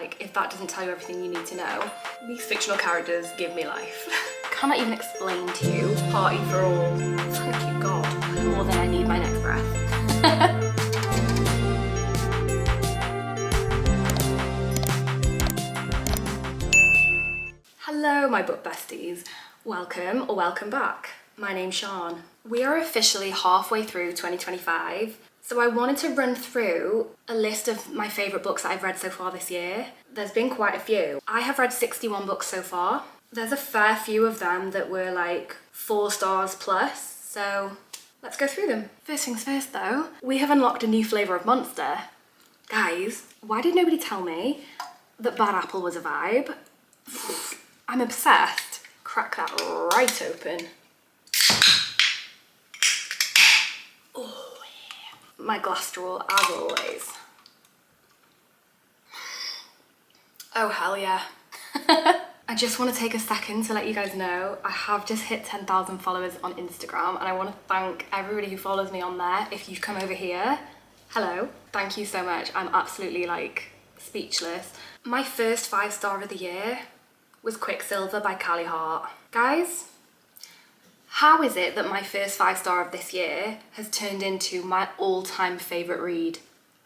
like, if that doesn't tell you everything you need to know, these fictional characters give me life. Cannot even explain to you. Party for all. Thank you, God. More than I need my next breath. Hello, my book besties. Welcome or welcome back. My name's Sian. We are officially halfway through 2025, so I wanted to run through a list of my favourite books that I've read so far this year. There's been quite a few. I have read 61 books so far. There's a fair few of them that were like 4 stars plus, so let's go through them. First things first though, we have unlocked a new flavour of monster. Guys, why did nobody tell me that Bad Apple was a vibe? I'm obsessed. Crack that right open. Oh, yeah. My glass straw, as always. Oh, hell yeah. I just want to take a second to let you guys know I have just hit 10,000 followers on Instagram, and I want to thank everybody who follows me on there. If you've come over here, hello. Thank you so much. I'm absolutely like speechless. My first 5-star of the year was Quicksilver by Callie Hart. Guys, how is it that my first 5-star of this year has turned into my all-time favourite read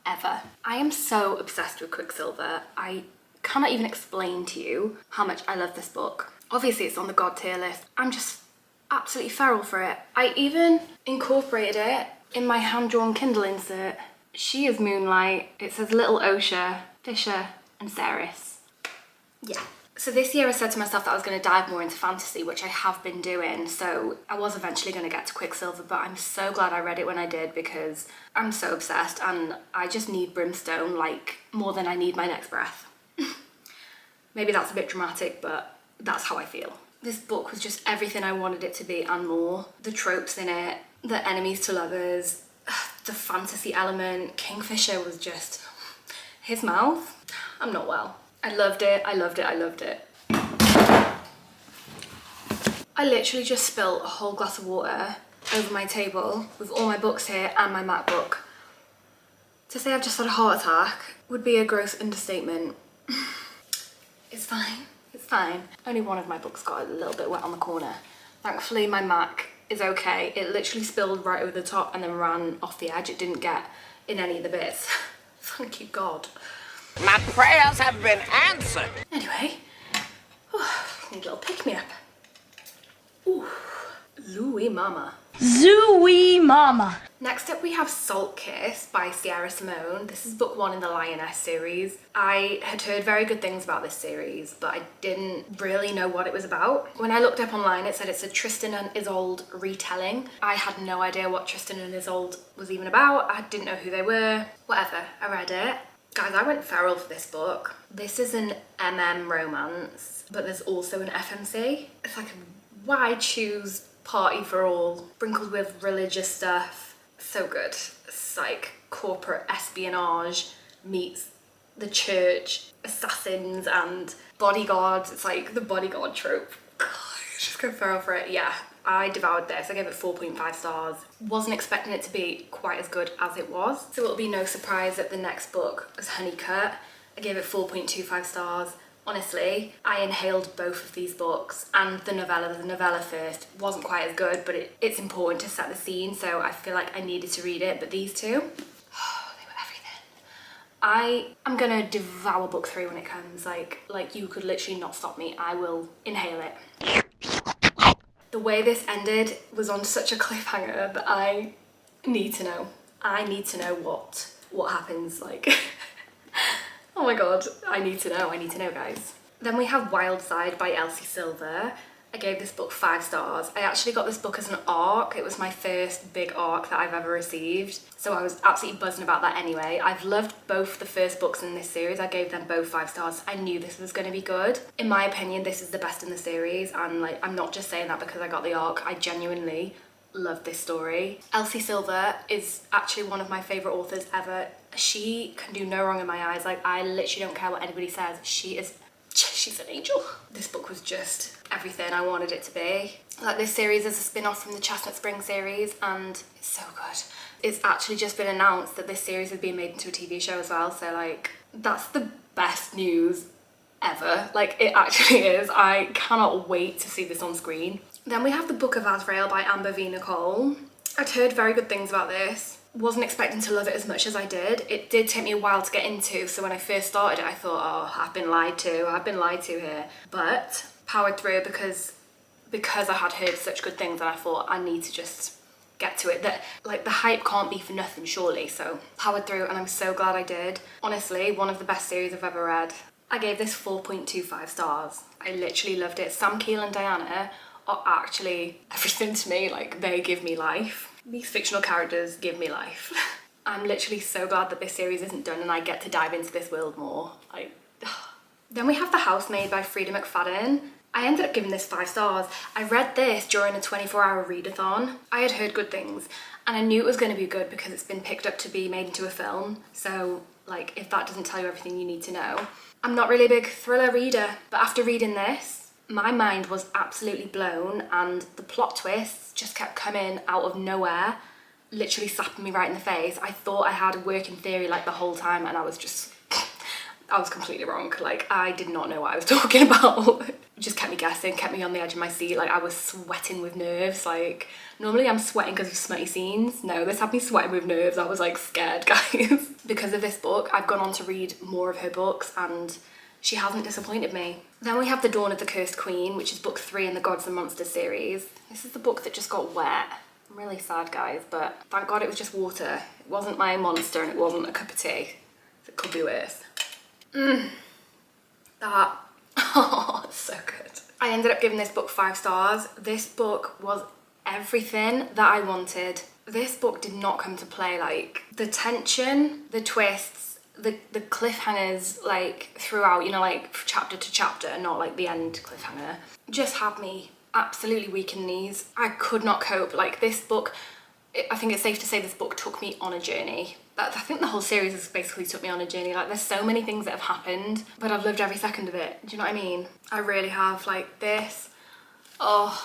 ever? I am so obsessed with Quicksilver. I cannot even explain to you how much I love this book. Obviously it's on the God tier list. I'm just absolutely feral for it. I even incorporated it in my hand-drawn Kindle insert. She is Moonlight. It says Little Osha, Fisher and Ceres. Yeah. So this year I said to myself that I was going to dive more into fantasy, which I have been doing, so I was eventually going to get to Quicksilver, but I'm so glad I read it when I did because I'm so obsessed and I just need brimstone like more than I need my next breath. Maybe that's a bit dramatic, but that's how I feel. This book was just everything I wanted it to be and more. The tropes in it, the enemies to lovers, the fantasy element. Kingfisher was just his mouth. I'm not well. I loved it, I loved it, I loved it. I literally just spilled a whole glass of water over my table with all my books here and my MacBook. To say I've just had a heart attack would be a gross understatement. It's fine, it's fine. Only one of my books got a little bit wet on the corner. Thankfully my Mac is okay. It literally spilled right over the top and then ran off the edge. It didn't get in any of the bits. Thank you, God. My prayers have been answered. Anyway, need a little pick-me-up. Ooh, Louie Mama. Zooey Mama. Next up we have Salt Kiss by Sierra Simone. This is book 1 in the Lioness series. I had heard very good things about this series, but I didn't really know what it was about. When I looked up online, it said it's a Tristan and Isolde retelling. I had no idea what Tristan and Isolde was even about. I didn't know who they were. Whatever, I read it. Guys, I went feral for this book. This is an MM romance, but there's also an FMC. It's like a wide shoes party for all, sprinkled with religious stuff. So good. It's like corporate espionage meets the church, assassins and bodyguards. It's like the bodyguard trope. Just go feral for it. Yeah, I devoured this. I gave it 4.5 stars. Wasn't expecting it to be quite as good as it was. So it'll be no surprise that the next book was Honeycut. I gave it 4.25 stars. Honestly, I inhaled both of these books and the novella first wasn't quite as good, but it's important to set the scene, so I feel like I needed to read it, but these two, they were everything. I am gonna devour book 3 when it comes, like you could literally not stop me. I will inhale it. The way this ended was on such a cliffhanger that I need to know. I need to know what happens, like. Oh my god, I need to know, guys. Then we have Wild Side by Elsie Silver. I gave this book 5 stars. I actually got this book as an ARC. It was my first big ARC that I've ever received, so I was absolutely buzzing about that anyway. I've loved both the first books in this series. I gave them both 5 stars. I knew this was going to be good. In my opinion, this is the best in the series, and like, I'm not just saying that because I got the ARC. I genuinely love this story. Elsie Silver is actually one of my favourite authors ever. She can do no wrong in my eyes. Like, I literally don't care what anybody says. She's an angel. This book was just everything I wanted it to be. Like, this series is a spin-off from the Chestnut Spring series and it's so good. It's actually just been announced that this series is being made into a TV show as well, so like, that's the best news ever. Like, it actually is. I cannot wait to see this on screen. Then we have The Book of Azrael by Amber V. Nicole. I'd heard very good things about this. Wasn't expecting to love it as much as I did. It did take me a while to get into, so when I first started it I thought, oh, I've been lied to here. But powered through because I had heard such good things, and I thought I need to just get to it. That, like, the hype can't be for nothing surely, so powered through, and I'm so glad I did. Honestly, one of the best series I've ever read. I gave this 4.25 stars. I literally loved it. Sam, Keel and Diana are actually everything to me. Like, they give me life. These fictional characters give me life. I'm literally so glad that this series isn't done and I get to dive into this world more. Like, then we have The Housemaid by Frida McFadden. I ended up giving this 5 stars. I read this during a 24-hour readathon. I had heard good things and I knew it was going to be good because it's been picked up to be made into a film. So, like, if that doesn't tell you everything you need to know. I'm not really a big thriller reader, but after reading this, my mind was absolutely blown, and the plot twists just kept coming out of nowhere, literally slapping me right in the face. I thought I had a working theory like the whole time, and I was completely wrong. Like, I did not know what I was talking about. It just kept me guessing, kept me on the edge of my seat. Like, I was sweating with nerves. Like, normally I'm sweating because of smutty scenes. No, this had me sweating with nerves. I was like scared, guys. Because of this book, I've gone on to read more of her books and she hasn't disappointed me. Then we have The Dawn of the Cursed Queen, which is book 3 in the Gods and Monsters series. This is the book that just got wet. I'm really sad, guys, but thank God it was just water. It wasn't my monster and it wasn't a cup of tea. It could be worse. That, oh, it's so good. I ended up giving this book 5 stars. This book was everything that I wanted. This book did not come to play. Like, the tension, the twists, the cliffhangers, like, throughout, you know, like chapter to chapter, not like the end cliffhanger, just had me absolutely weak in the knees. I could not cope. Like, this book, I think it's safe to say this book took me on a journey. I think the whole series has basically took me on a journey. Like, there's so many things that have happened, but I've loved every second of it. Do you know what I mean? I really have. Like, this, oh,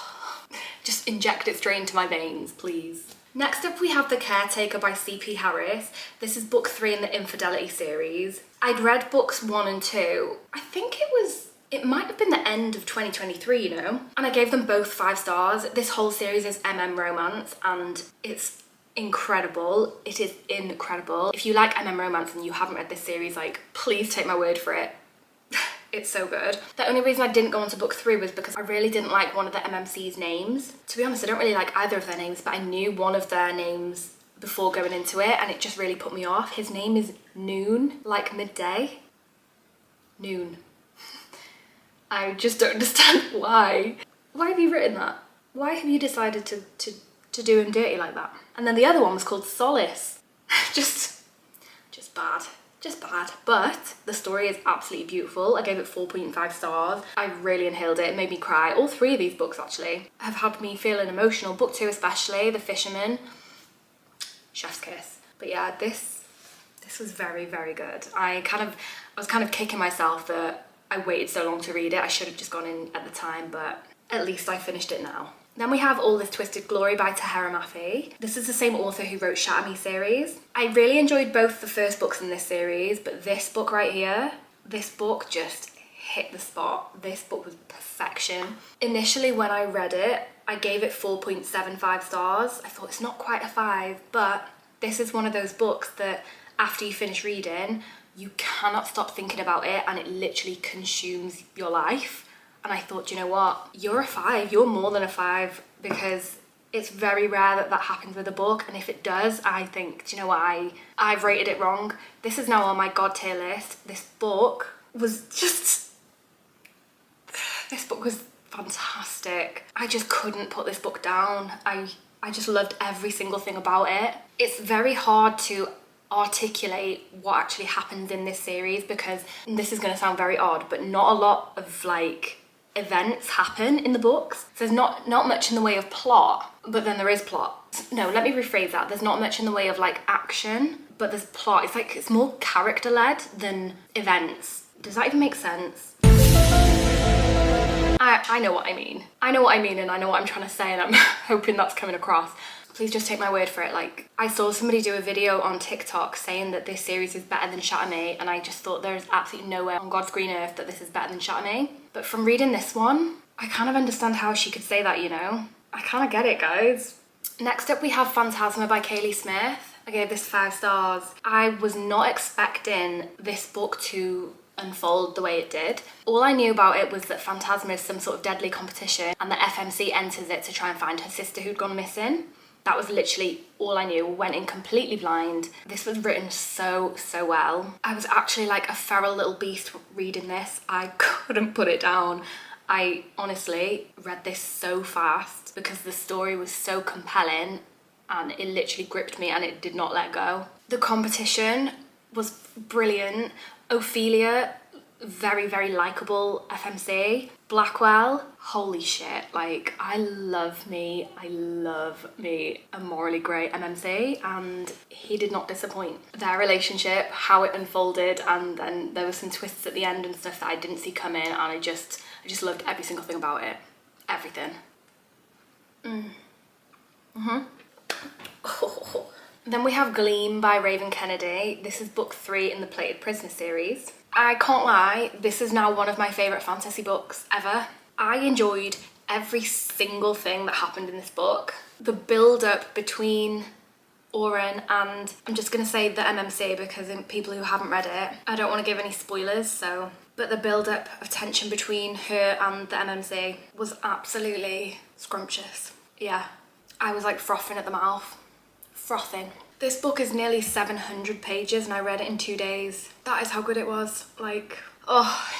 just inject it straight into my veins, please. Next up we have The Caretaker by C.P. Harris. This is book 3 in the Infidelity series. I'd read books 1 and 2. I think it might have been the end of 2023, you know? And I gave them both 5 stars. This whole series is romance and it's incredible. It is incredible. If you like romance and you haven't read this series, like, please take my word for it. It's so good. The only reason I didn't go on to book 3 was because I really didn't like one of the MMC's names. To be honest, I don't really like either of their names, but I knew one of their names before going into it and it just really put me off. His name is Noon, like midday. Noon. I just don't understand why. Why have you written that? Why have you decided to do him dirty like that? And then the other one was called Solace. just bad. Just bad. But the story is absolutely beautiful. I gave it 4.5 stars. I really inhaled it. It made me cry. All 3 of these books actually have had me feeling emotional. Book 2 especially, The Fisherman. Chef's kiss. But yeah, this was very, very good. I was kind of kicking myself that I waited so long to read it. I should have just gone in at the time, but at least I finished it now. Then we have All This Twisted Glory by Tahera Mafi. This is the same author who wrote Shatter Me series. I really enjoyed both the first books in this series, but this book right here, this book just hit the spot. This book was perfection. Initially when I read it, I gave it 4.75 stars. I thought it's not quite a 5, but this is one of those books that after you finish reading, you cannot stop thinking about it and it literally consumes your life. And I thought, you know what, you're a 5, you're more than a 5, because it's very rare that that happens with a book, and if it does, I think, do you know what, I've rated it wrong. This is now on my God tier list. This book was fantastic. I just couldn't put this book down. I just loved every single thing about it. It's very hard to articulate what actually happens in this series because this is going to sound very odd, but not a lot of like events happen in the books. So there's not much in the way of plot, but then there is plot. No, let me rephrase that. There's not much in the way of like action, but there's plot. It's like it's more character led than events. Does that even make sense? I know what I mean. I know what I mean and I know what I'm trying to say, and I'm hoping that's coming across. Please just take my word for it. Like, I saw somebody do a video on TikTok saying that this series is better than Shatter Me, and I just thought there's absolutely nowhere on God's green earth that this is better than Shatter Me. But from reading this one, I kind of understand how she could say that, you know? I kind of get it, guys. Next up we have Phantasma by Kaylee Smith. I gave this 5 stars. I was not expecting this book to unfold the way it did. All I knew about it was that Phantasma is some sort of deadly competition and the FMC enters it to try and find her sister who'd gone missing. That was literally all I knew. Went in completely blind. This was written so well. I was actually like a feral little beast reading this. I couldn't put it down. I honestly read this so fast because the story was so compelling and it literally gripped me and it did not let go. The competition was brilliant. Ophelia, very likeable FMC. Blackwell, holy shit, like I love me a morally great MMC, and he did not disappoint. Their relationship, how it unfolded, and then there were some twists at the end and stuff that I didn't see coming, and I just loved every single thing about it. Everything. Then we have Gleam by Raven Kennedy. This is book 3 in the Plated Prisoner series. I can't lie, this is now one of my favourite fantasy books ever. I enjoyed every single thing that happened in this book. The build-up between Oren and, I'm just going to say the MMC because people who haven't read it, I don't want to give any spoilers, so... But the build-up of tension between her and the MMC was absolutely scrumptious. Yeah, I was like frothing at the mouth. Frothing. This book is nearly 700 pages and I read it in 2 days. That is how good it was. Like, oh,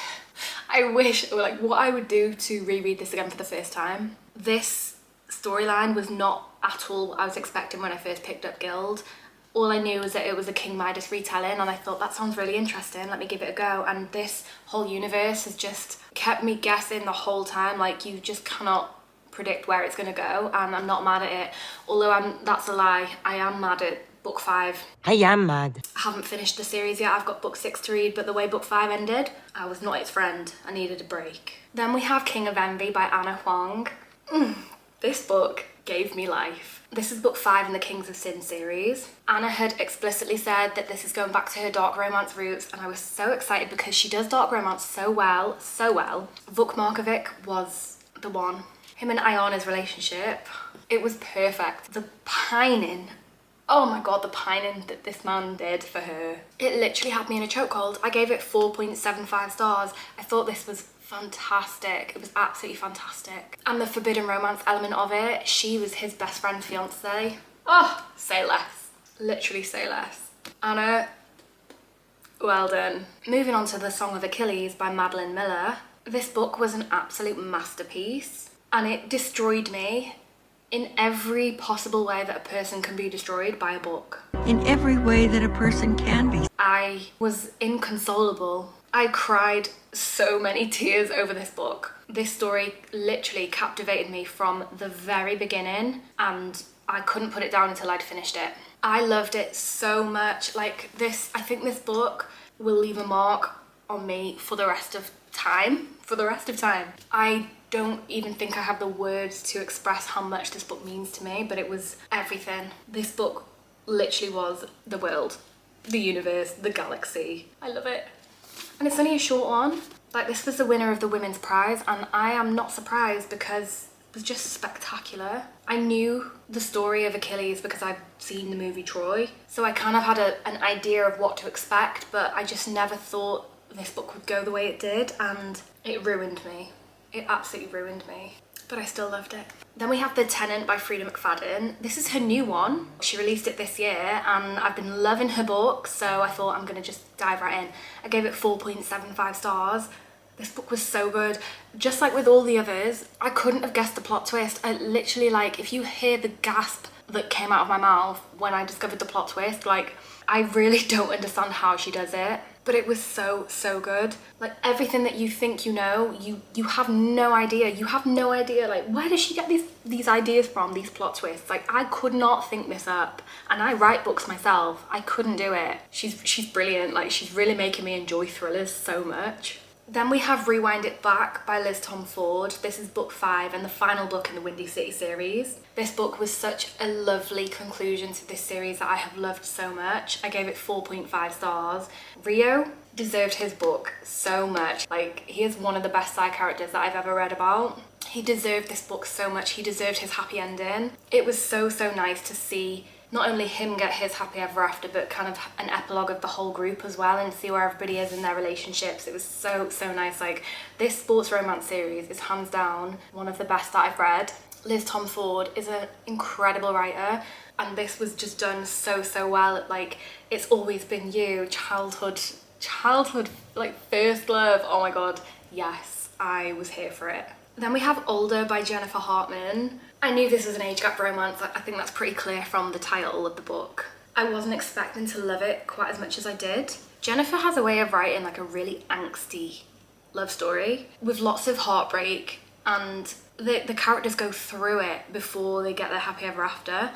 I wish, like, what I would do to reread this again for the first time. This storyline was not at all what I was expecting when I first picked up Guild. All I knew was that it was a King Midas retelling and I thought that sounds really interesting, let me give it a go. And this whole universe has just kept me guessing the whole time. Like, you just cannot predict where it's going to go, and I'm not mad at it. Although that's a lie, I am mad at book 5. I am mad. I haven't finished the series yet. I've got book 6 to read, but the way book 5 ended, I was not its friend. I needed a break. Then we have King of Envy by Anna Huang. This book gave me life. This is book 5 in the Kings of Sin series. Anna had explicitly said that this is going back to her dark romance roots, and I was so excited because she does dark romance so well. Vuk Markovic was the one. Him and Iona's relationship, it was perfect. The pining, oh my god, the pining that this man did for her. It literally had me in a chokehold. I gave it 4.75 stars. I thought this was fantastic. It was absolutely fantastic. And the forbidden romance element of it, she was his best friend's fiance. Oh, say less. Literally say less. Anna, well done. Moving on to The Song of Achilles by Madeline Miller. This book was an absolute masterpiece. And it destroyed me in every possible way that a person can be destroyed by a book. In every way that a person can be. I was inconsolable. I cried so many tears over this book. This story literally captivated me from the very beginning, and I couldn't put it down until I'd finished it. I loved it so much. Like this, I think this book will leave a mark on me for the rest of time. I don't even think I have the words to express how much this book means to me, but it was everything. This book literally was the world, the universe, the galaxy. I love it. And it's only a short one. Like, this was the winner of the Women's Prize, and I am not surprised because it was just spectacular. I knew the story of Achilles because I've seen the movie Troy, so I kind of had an idea of what to expect, but I just never thought this book would go the way it did, and it ruined me. It absolutely ruined me, but I still loved it. Then we have The Tenant by Frida McFadden. This is her new one. She released it this year and I've been loving her book, so I thought I'm gonna just dive right in. I gave it 4.75 stars. This book was so good. Just like with all the others, I couldn't have guessed the plot twist. I literally, like, if you hear the gasp that came out of my mouth when I discovered the plot twist, like, I really don't understand how she does it. But it was so good. Like, everything that you think you know, you have no idea. You have no idea, like, where does she get these ideas from, these plot twists? Like, I could not think this up. And I write books myself. I couldn't do it. She's brilliant. Like, she's really making me enjoy thrillers so much. Then we have Rewind It Back by Liz Tom Ford. This is book 5 and the final book in the Windy City series. This book was such a lovely conclusion to this series that I have loved so much. I gave it 4.5 stars. Rio deserved his book so much. Like, he is one of the best side characters that I've ever read about. He deserved this book so much. He deserved his happy ending. It was so nice to see not only him get his happy ever after, but kind of an epilogue of the whole group as well, and see where everybody is in their relationships. It was so nice. Like, this sports romance series is hands down one of the best that I've read. Liz Tom Ford is an incredible writer, and this was just done so well. Like, It's Always Been You, childhood, like first love. Oh my god, yes, I was here for it. Then we have Older by Jennifer Hartman. I knew this was an age gap romance. I think that's pretty clear from the title of the book. I wasn't expecting to love it quite as much as I did. Jennifer has a way of writing like a really angsty love story with lots of heartbreak, and the characters go through it before they get their happy ever after.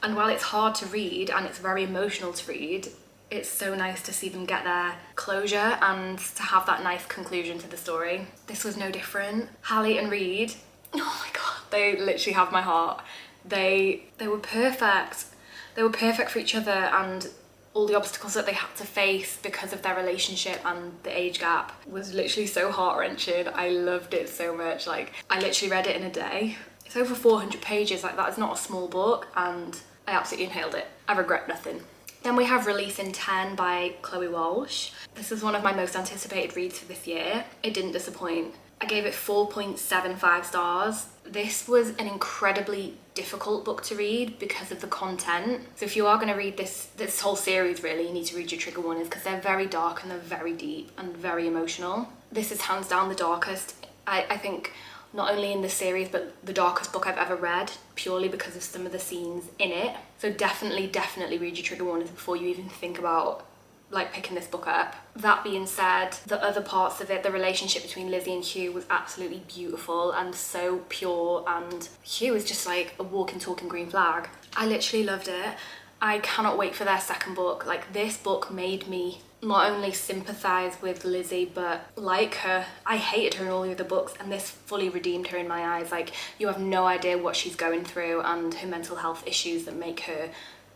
And while it's hard to read and it's very emotional to read, it's so nice to see them get their closure and to have that nice conclusion to the story. This was no different. Hallie and Reed, oh my god, they literally have my heart. They were perfect. They were perfect for each other, and all the obstacles that they had to face because of their relationship and the age gap was literally so heart-wrenching. I loved it so much. Like, I literally read it in a day. It's over 400 pages. Like, that is not a small book, and I absolutely inhaled it. I regret nothing. Then we have Release in 10 by Chloe Walsh. This is one of my most anticipated reads for this year. It didn't disappoint. I gave it 4.75 stars. This was an incredibly difficult book to read because of the content. So if you are going to read this whole series, really, you need to read your trigger warnings because they're very dark and they're very deep and very emotional. This is hands down the darkest, I think, not only in the series, but the darkest book I've ever read, purely because of some of the scenes in it. So definitely read your trigger warnings before you even think about like picking this book up. That being said, the other parts of it, the relationship between Lizzie and Hugh was absolutely beautiful and so pure, and Hugh is just like a walking, talking green flag. I literally loved it. I cannot wait for their second book. Like, this book made me not only sympathise with Lizzie, but like her. I hated her in all the other books, and this fully redeemed her in my eyes. Like, you have no idea what she's going through and her mental health issues that make her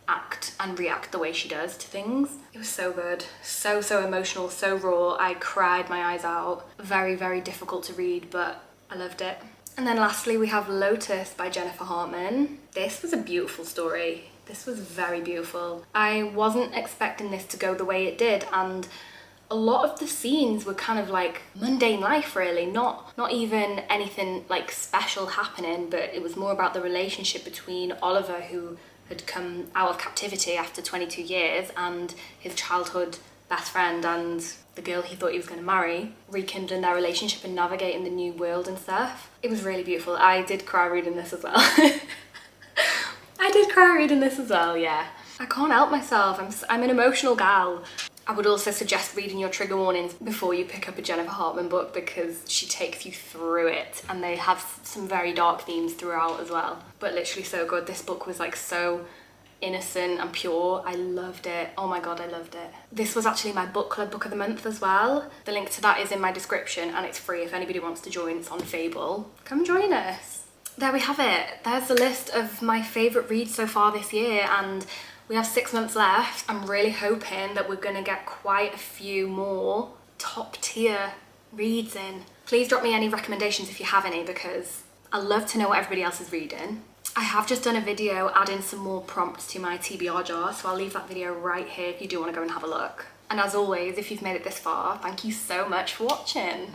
act and react the way she does to things. It was so good. So emotional, so raw. I cried my eyes out. Very difficult to read, but I loved it. And then lastly, we have Lotus by Jennifer Hartman. This was a beautiful story. This was very beautiful. I wasn't expecting this to go the way it did, and a lot of the scenes were kind of like mundane life, really. Not even anything like special happening, but it was more about the relationship between Oliver, who had come out of captivity after 22 years, and his childhood best friend and the girl he thought he was going to marry, rekindling their relationship and navigating the new world and stuff. It was really beautiful. I did cry reading this as well. I did cry reading this as well, yeah. I can't help myself. I'm an emotional gal. I would also suggest reading your trigger warnings before you pick up a Jennifer Hartman book, because she takes you through it, and they have some very dark themes throughout as well. But literally so good. This book was like so innocent and pure. I loved it. Oh my god, I loved it. This was actually my book club book of the month as well. The link to that is in my description, and it's free if anybody wants to join. It's on Fable. Come join us. There we have it. There's the list of my favourite reads so far this year, and we have 6 months left. I'm really hoping that we're going to get quite a few more top tier reads in. Please drop me any recommendations if you have any, because I love to know what everybody else is reading. I have just done a video adding some more prompts to my TBR jar, so I'll leave that video right here if you do want to go and have a look. And as always, if you've made it this far, thank you so much for watching.